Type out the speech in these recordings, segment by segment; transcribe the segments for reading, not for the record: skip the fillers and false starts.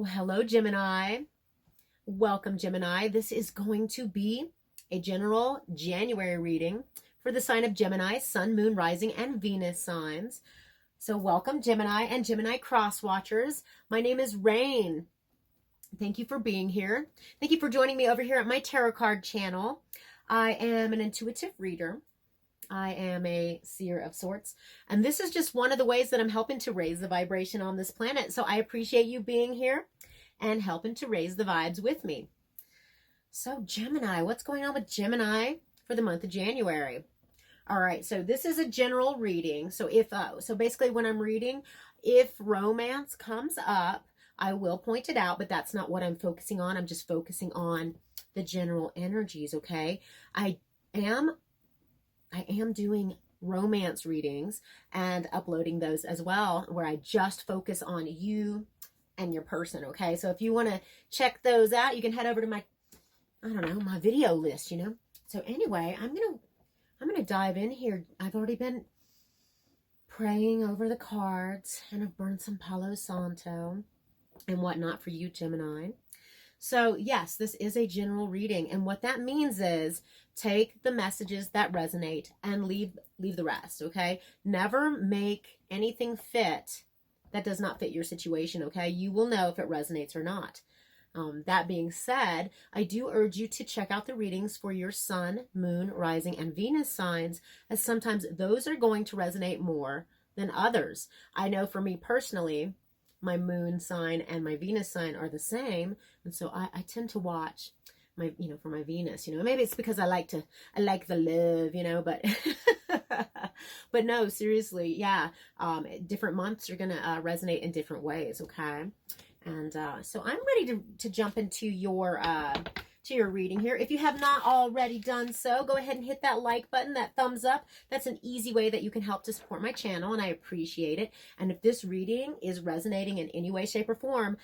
Hello, Gemini. Welcome, Gemini. This is going to be a general January reading for the sign of Gemini, Sun, Moon, Rising, and Venus signs. So welcome, Gemini and Gemini cross watchers. My name is Rayne. Thank you for being here. Thank you for joining me over here at my tarot card channel. I am an intuitive reader. I am a seer of sorts, and this is just one of the ways that I'm helping to raise the vibration on this planet. So I appreciate you being here and helping to raise the vibes with me. So Gemini, what's going on with Gemini for the month of January? All right, so this is a general reading. So basically when I'm reading, if romance comes up, I will point it out, but that's not what I'm focusing on. I'm just focusing on the general energies, okay? I am doing romance readings and uploading those as well, where I just focus on you and your person, okay? So if you want to check those out, you can head over to my, my video list, So anyway, I'm going to dive in here. I've already been praying over the cards, and I've burned some Palo Santo and whatnot for you, Gemini. So yes, this is a general reading, and what that means is take the messages that resonate and leave the rest, okay? Never make anything fit that does not fit your situation, okay? You will know if it resonates or not. That being said, I do urge you to check out the readings for your Sun, Moon, Rising, and Venus signs, as sometimes those are going to resonate more than others. I know for me personally, my Moon sign and my Venus sign are the same, and so I tend to watch my, for my Venus, maybe it's because I like the love, but but no, seriously, yeah, different months are gonna resonate in different ways, okay? And so I'm ready to jump into your reading here. If you have not already done so, go ahead and hit that like button, that thumbs up. That's an easy way that you can help to support my channel, and I appreciate it. And if this reading is resonating in any way, shape, or form,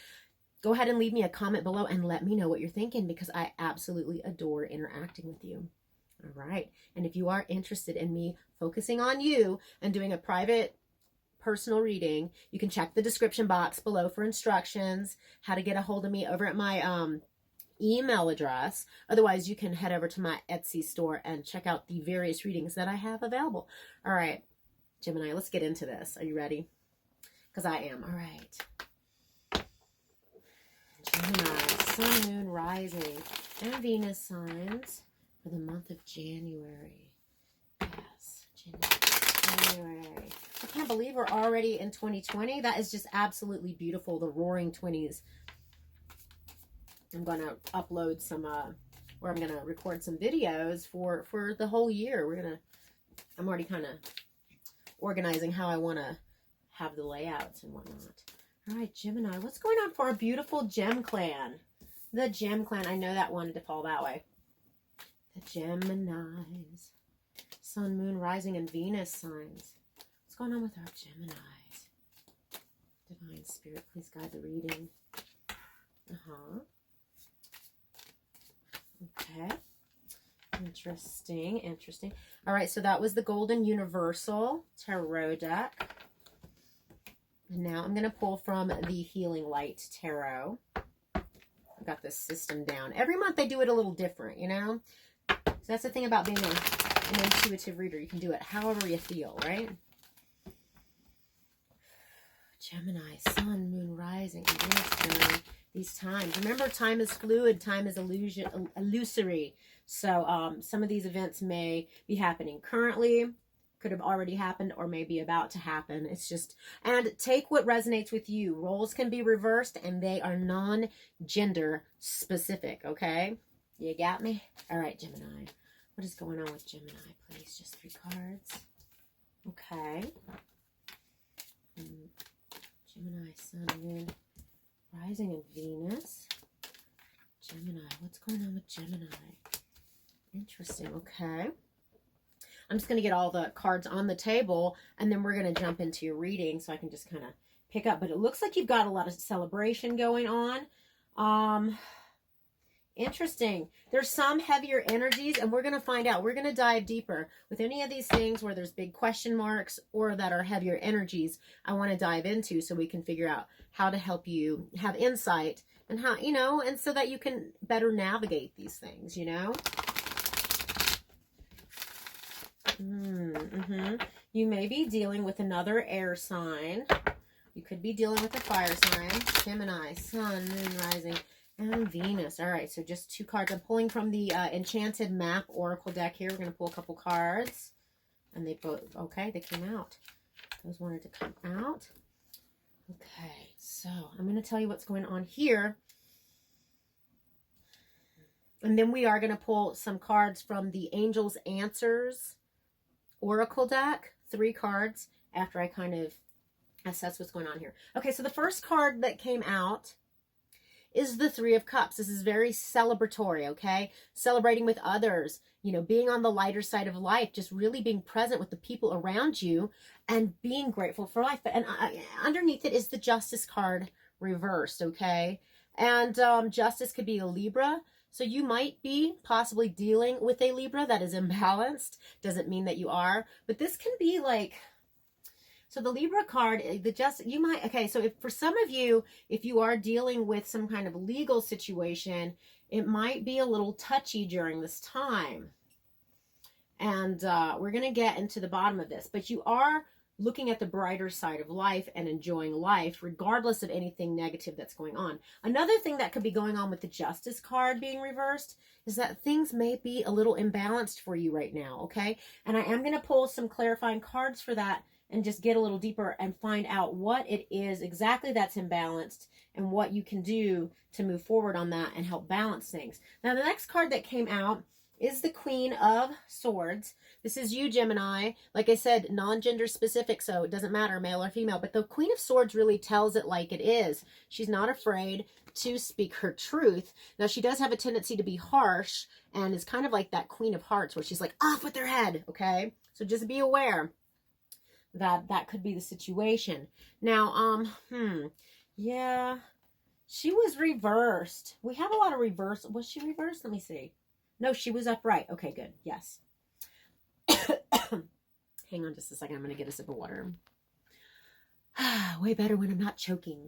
go ahead and leave me a comment below and let me know what you're thinking, because I absolutely adore interacting with you. All right. And if you are interested in me focusing on you and doing a private personal reading, you can check the description box below for instructions, how to get a hold of me over at my email address. Otherwise, you can head over to my Etsy store and check out the various readings that I have available. All right, Gemini, let's get into this. Are you ready? Because I am. All right. Gemini, Sun, Moon, Rising, and Venus signs for the month of January. Yes, January. I can't believe we're already in 2020. That is just absolutely beautiful. The roaring 20s. I'm going to upload some, I'm going to record some videos for the whole year. I'm already kind of organizing how I want to have the layouts and whatnot. All right, Gemini, what's going on for our beautiful Gem Clan? The Gem Clan, I know that wanted to fall that way. The Geminis. Sun, Moon, Rising, and Venus signs. What's going on with our Geminis? Divine Spirit, please guide the reading. Okay. Interesting. All right, so that was the Golden Universal Tarot deck. And now I'm going to pull from the Healing Light Tarot. I've got this system down. Every month I do it a little different, So that's the thing about being an intuitive reader. You can do it however you feel, right? Gemini, Sun, Moon, Rising, and Venus during these times. Remember, time is fluid. Time is illusory. So some of these events may be happening currently, could have already happened, or may be about to happen. It's just, and take what resonates with you. Roles can be reversed, and they are non-gender specific, okay? You got me? All right, Gemini. What is going on with Gemini, please? Just 3 cards. Okay. Gemini, Sun, Moon, Rising, and Venus. Gemini, what's going on with Gemini? Interesting, okay. I'm just going to get all the cards on the table, and then we're going to jump into your reading so I can just kind of pick up. But it looks like you've got a lot of celebration going on. Interesting. There's some heavier energies, and we're going to find out. We're going to dive deeper with any of these things where there's big question marks or that are heavier energies. I want to dive into so we can figure out how to help you have insight and how, you know, and so that you can better navigate these things, you know. You may be dealing with another air sign. You could be dealing with a fire sign. Gemini, Sun, Moon, Rising, and Venus. All right, so just 2 cards. I'm pulling from the Enchanted Map Oracle deck here. We're going to pull a couple cards. And they both, okay, they came out. Those wanted to come out. Okay, so I'm going to tell you what's going on here. And then we are going to pull some cards from the Angel's Answers Oracle deck. 3 cards after I kind of assess what's going on here. Okay, so the first card that came out is the 3 of Cups. This is very celebratory, okay? Celebrating with others, you know, being on the lighter side of life, just really being present with the people around you and being grateful for life. And underneath it is the Justice card reversed, okay? And Justice could be a Libra. So you might be possibly dealing with a Libra that is imbalanced. Doesn't mean that you are, but this can be like, so the Libra card, you might, okay, so if for some of you, if you are dealing with some kind of legal situation, it might be a little touchy during this time. And we're going to get into the bottom of this, but you are looking at the brighter side of life and enjoying life, regardless of anything negative that's going on. Another thing that could be going on with the Justice card being reversed is that things may be a little imbalanced for you right now, okay? And I am going to pull some clarifying cards for that and just get a little deeper and find out what it is exactly that's imbalanced and what you can do to move forward on that and help balance things. Now, the next card that came out is the Queen of Swords. This is you, Gemini. Like I said, non-gender specific, so it doesn't matter, male or female. But the Queen of Swords really tells it like it is. She's not afraid to speak her truth. Now, she does have a tendency to be harsh and is kind of like that Queen of Hearts where she's like, off with their head, okay? So just be aware that that could be the situation. Now, yeah, she was reversed. We have a lot of reverse. Was she reversed? Let me see. No, she was upright. Okay, good. Yes. Hang on just a second. I'm going to get a sip of water. Way better when I'm not choking.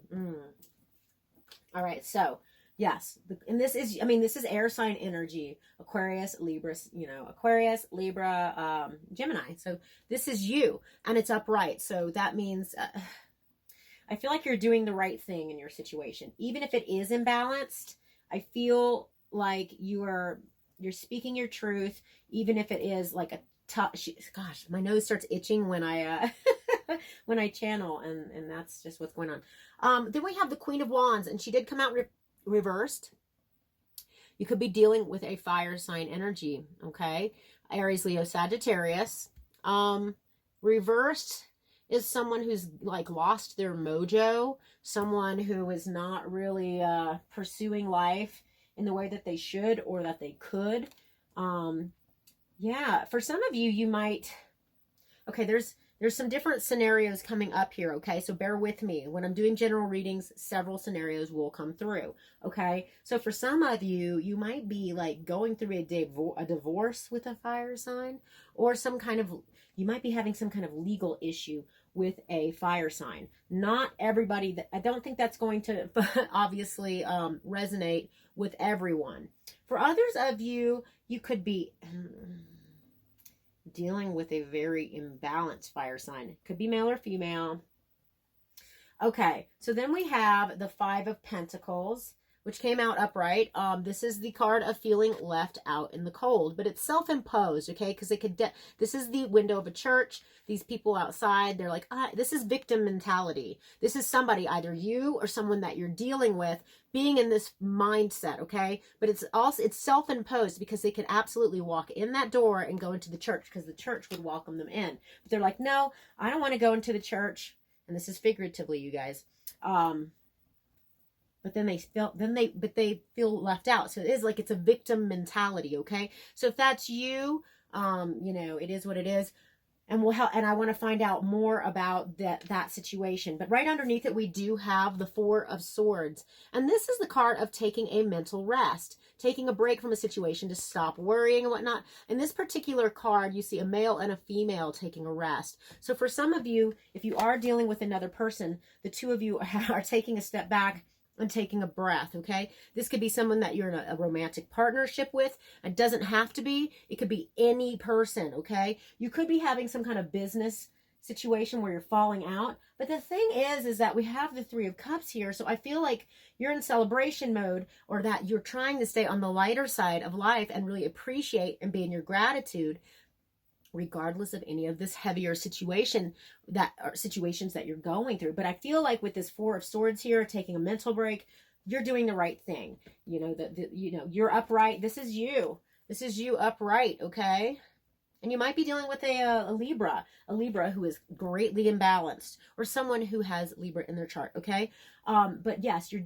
All right, so yes, and this is, I mean, this is air sign energy. Aquarius, Libra, you know, Aquarius, Libra, Gemini. So this is you, and it's upright. So that means I feel like you're doing the right thing in your situation. Even if it is imbalanced, I feel like you're speaking your truth, even if it is like a tough, gosh, my nose starts itching when I when I channel, and that's just what's going on. Then we have the Queen of Wands, and she did come out reversed. You could be dealing with a fire sign energy, okay? Aries, Leo, Sagittarius. Reversed is someone who's like lost their mojo, someone who is not really pursuing life in the way that they should or that they could. Yeah, for some of you, you might, okay, there's some different scenarios coming up here, okay? So bear with me. When I'm doing general readings, several scenarios will come through, okay? So for some of you, you might be like going through a divorce with a fire sign, or some kind of, you might be having some kind of legal issue with a fire sign. Not everybody, I don't think that's going to obviously resonate with everyone. For others of you, you could be dealing with a very imbalanced fire sign. It could be male or female. Okay, so then we have the Five of Pentacles, which came out upright. This is the card of feeling left out in the cold, but it's self-imposed, okay? Because it could, this is the window of a church. These people outside, they're like, this is victim mentality. This is somebody, either you or someone that you're dealing with, being in this mindset, okay? But it's also, it's self-imposed because they could absolutely walk in that door and go into the church because the church would welcome them in. But they're like, no, I don't want to go into the church. And this is figuratively, you guys. But then they feel left out. So it is like, it's a victim mentality, okay? So if that's you, you know, it is what it is. and we'll help, and I want to find out more about that situation. But right underneath it, we do have the Four of Swords. And this is the card of taking a mental rest, taking a break from a situation to stop worrying and whatnot. In this particular card, you see a male and a female taking a rest. So for some of you, if you are dealing with another person, the two of you are taking a step back and taking a breath, okay? This could be someone that you're in a romantic partnership with. It doesn't have to be. It could be any person, okay? You could be having some kind of business situation where you're falling out. But the thing is that we have the Three of Cups here. So I feel like you're in celebration mode, or that you're trying to stay on the lighter side of life and really appreciate and be in your gratitude, regardless of any of this heavier situations that you're going through. But I feel like with this Four of Swords here, taking a mental break, you're doing the right thing. You know, you're upright. This is you upright, okay? And you might be dealing with a Libra who is greatly imbalanced, or someone who has Libra in their chart, okay? But yes, you're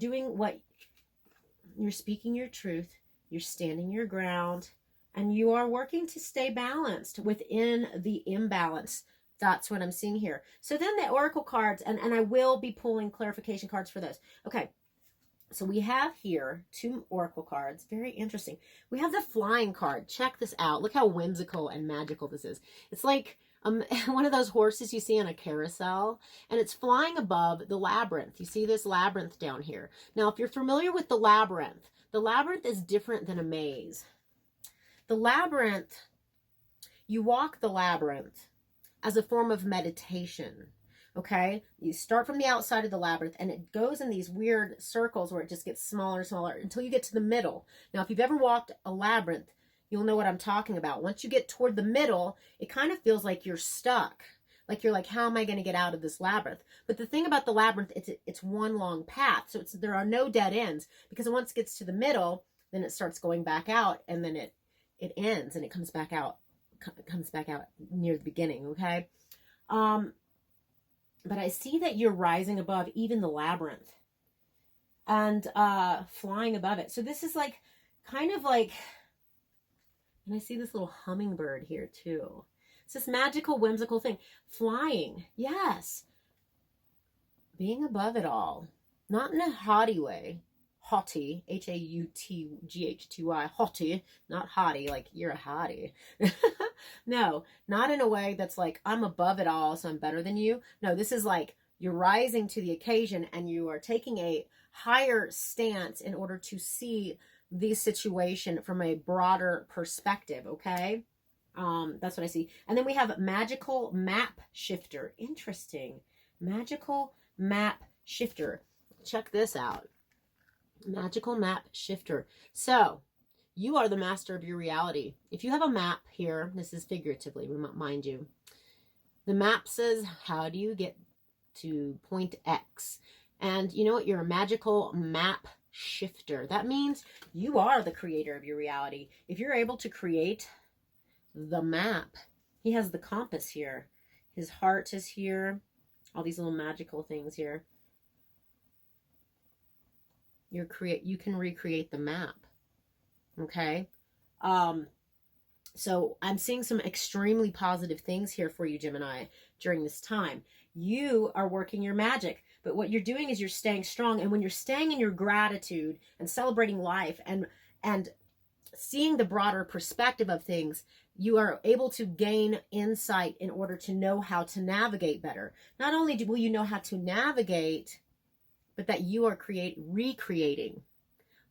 speaking your truth, you're standing your ground, and you are working to stay balanced within the imbalance. That's what I'm seeing here. So then the Oracle cards, and I will be pulling clarification cards for those. Okay, so we have here 2 Oracle cards. Very interesting. We have the Flying card. Check this out. Look how whimsical and magical this is. It's like one of those horses you see on a carousel, and it's flying above the labyrinth. You see this labyrinth down here. Now, if you're familiar with the labyrinth is different than a maze. The labyrinth, you walk the labyrinth as a form of meditation, okay? You start from the outside of the labyrinth, and it goes in these weird circles where it just gets smaller and smaller until you get to the middle. Now, if you've ever walked a labyrinth, you'll know what I'm talking about. Once you get toward the middle, it kind of feels like you're stuck. Like you're like, how am I going to get out of this labyrinth? But the thing about the labyrinth, it's one long path. So there are no dead ends, because once it gets to the middle, then it starts going back out, and then it ends and it comes back out near the beginning, okay? But I see that you're rising above even the labyrinth and flying above it. So this is like, kind of like, and I see this little hummingbird here too. It's this magical, whimsical thing. Flying, yes. Being above it all. Not in a haughty way. Haughty, H-A-U-T-G-H-T-Y, haughty, not haughty, like you're a hottie. No, not in a way that's like, I'm above it all, so I'm better than you. No, this is like, you're rising to the occasion, and you are taking a higher stance in order to see the situation from a broader perspective, okay? That's what I see. And then we have Magical Map Shifter. Interesting. Magical Map Shifter. Check this out. Magical Map Shifter. So, you are the master of your reality. If you have a map here, this is figuratively, mind you. The map says, how do you get to point X? And you know what? You're a magical map shifter. That means you are the creator of your reality. If you're able to create the map, he has the compass here. His heart is here. All these little magical things here. You can recreate the map. Okay. So I'm seeing some extremely positive things here for you, Gemini, during this time. You are working your magic, but what you're doing is you're staying strong. And when you're staying in your gratitude and celebrating life and seeing the broader perspective of things, you are able to gain insight in order to know how to navigate better. Not only will you know how to navigate, but that you are recreating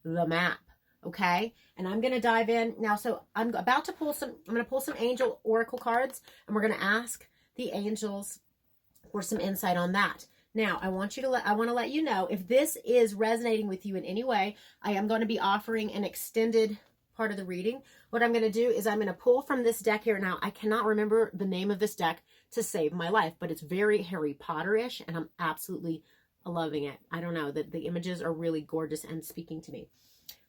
the map, okay? And I'm going to dive in now. So I'm going to pull some angel oracle cards, and we're going to ask the angels for some insight on that. Now, I want to let you know, if this is resonating with you in any way, I am going to be offering an extended part of the reading. What I'm going to do is I'm going to pull from this deck here. Now, I cannot remember the name of this deck to save my life, but it's very Harry Potter-ish, and I'm absolutely loving it. I don't know, the images are really gorgeous and speaking to me.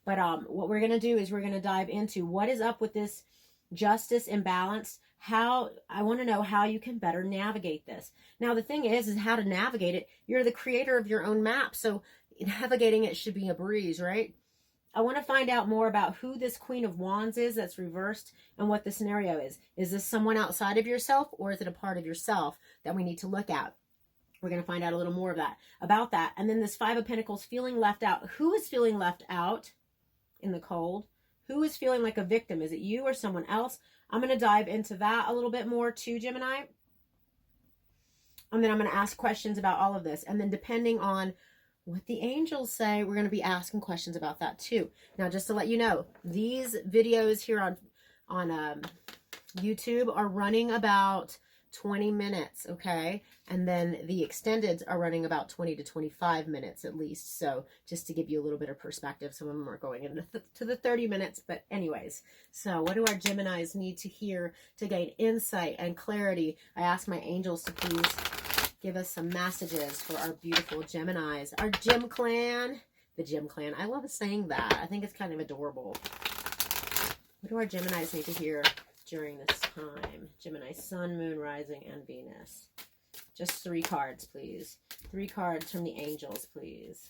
But what we're going to do is we're going to dive into what is up with this justice imbalance. I want to know how you can better navigate this. Now, the thing is how to navigate it. You're the creator of your own map, so navigating it should be a breeze, right? I want to find out more about who this Queen of Wands is that's reversed and what the scenario is. Is this someone outside of yourself, or is it a part of yourself that we need to look at? We're going to find out a little more of that, about that. And then this Five of Pentacles, feeling left out. Who is feeling left out in the cold? Who is feeling like a victim? Is it you or someone else? I'm going to dive into that a little bit more too, Gemini. And then I'm going to ask questions about all of this. And then depending on what the angels say, we're going to be asking questions about that too. Now, just to let you know, these videos here on YouTube are running about 20 minutes, okay? And then the extendeds are running about 20 to 25 minutes at least. So just to give you a little bit of perspective, some of them are going into to the 30 minutes. But anyways, so what do our Geminis need to hear to gain insight and clarity? I ask my angels to please give us some messages for our beautiful Geminis. Our Gem Clan. The Gem Clan. I love saying that. I think it's kind of adorable. What do our Geminis need to hear during this time? Gemini, Sun, Moon, Rising, and Venus. Just 3 cards, please. 3 cards from the angels, please.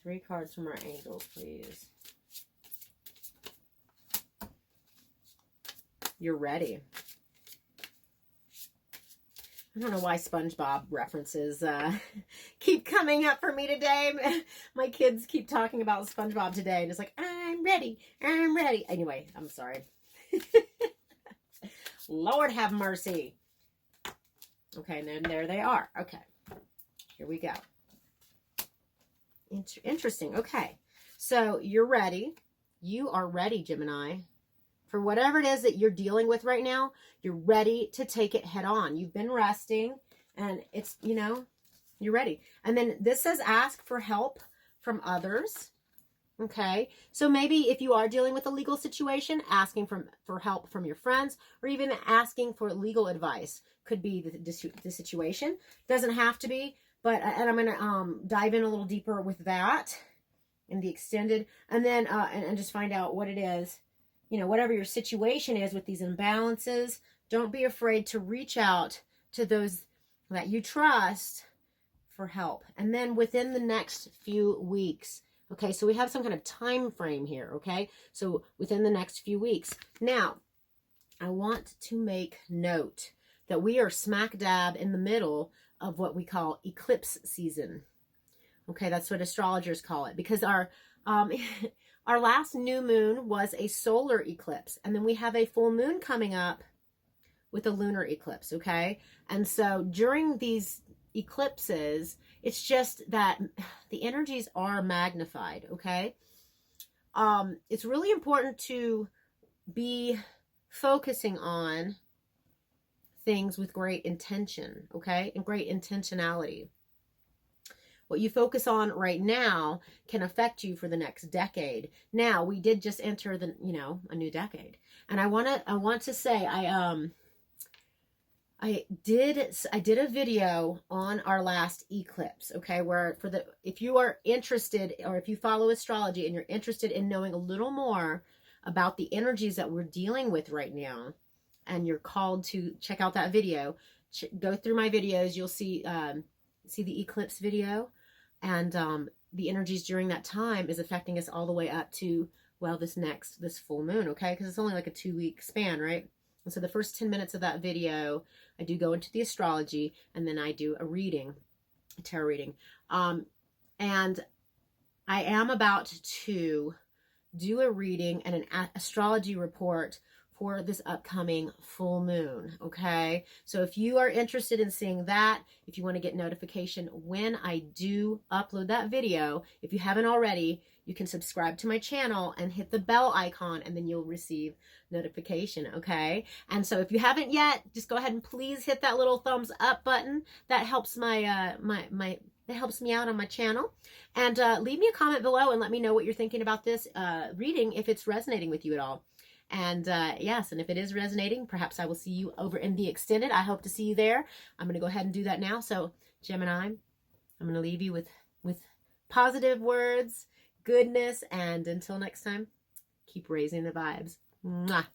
3 cards from our angels, please. You're ready. I don't know why SpongeBob references keep coming up for me today. My kids keep talking about SpongeBob today, and it's like, I'm ready, I'm ready. Anyway, I'm sorry. Lord have mercy. Okay, and then there they are. Okay, here we go. Interesting. Okay, so you're ready. You are ready, Gemini. For whatever it is that you're dealing with right now, you're ready to take it head on. You've been resting, and it's, you know, you're ready. And then this says ask for help from others. Okay, so maybe if you are dealing with a legal situation, asking for help from your friends, or even asking for legal advice could be the situation. Doesn't have to be, but and I'm going to dive in a little deeper with that in the extended, and then and just find out what it is. You know, whatever your situation is with these imbalances, don't be afraid to reach out to those that you trust for help. And then within the next few weeks, okay, so we have some kind of time frame here, okay? So within the next few weeks. Now, I want to make note that we are smack dab in the middle of what we call eclipse season. Okay, that's what astrologers call it, because our our last new moon was a solar eclipse, and then we have a full moon coming up with a lunar eclipse, okay? And so during these eclipses, it's just that the energies are magnified, okay? It's really important to be focusing on things with great intention, okay? And great intentionality. What you focus on right now can affect you for the next decade. Now, we did just enter the, you know, a new decade. And I want to say I did a video on our last eclipse, okay, where if you are interested, or if you follow astrology and you're interested in knowing a little more about the energies that we're dealing with right now, and you're called to check out that video, go through my videos, you'll see the eclipse video, and the energies during that time is affecting us all the way up to, well, this full moon, okay, because it's only like a 2-week span, right? And so the first 10 minutes of that video, I do go into the astrology, and then I do a reading, a tarot reading. And I am about to do a reading and an astrology report for this upcoming full moon, okay? So if you are interested in seeing that, if you want to get notification when I do upload that video, if you haven't already, you can subscribe to my channel and hit the bell icon, and then you'll receive notification, okay? And so if you haven't yet, just go ahead and please hit that little thumbs up button. That helps that helps me out on my channel. And leave me a comment below and let me know what you're thinking about this reading, if it's resonating with you at all. And yes, and if it is resonating, perhaps I will see you over in the extended. I hope to see you there. I'm going to go ahead and do that now. So Gemini, I'm going to leave you with positive words, goodness, and until next time, keep raising the vibes. Mwah.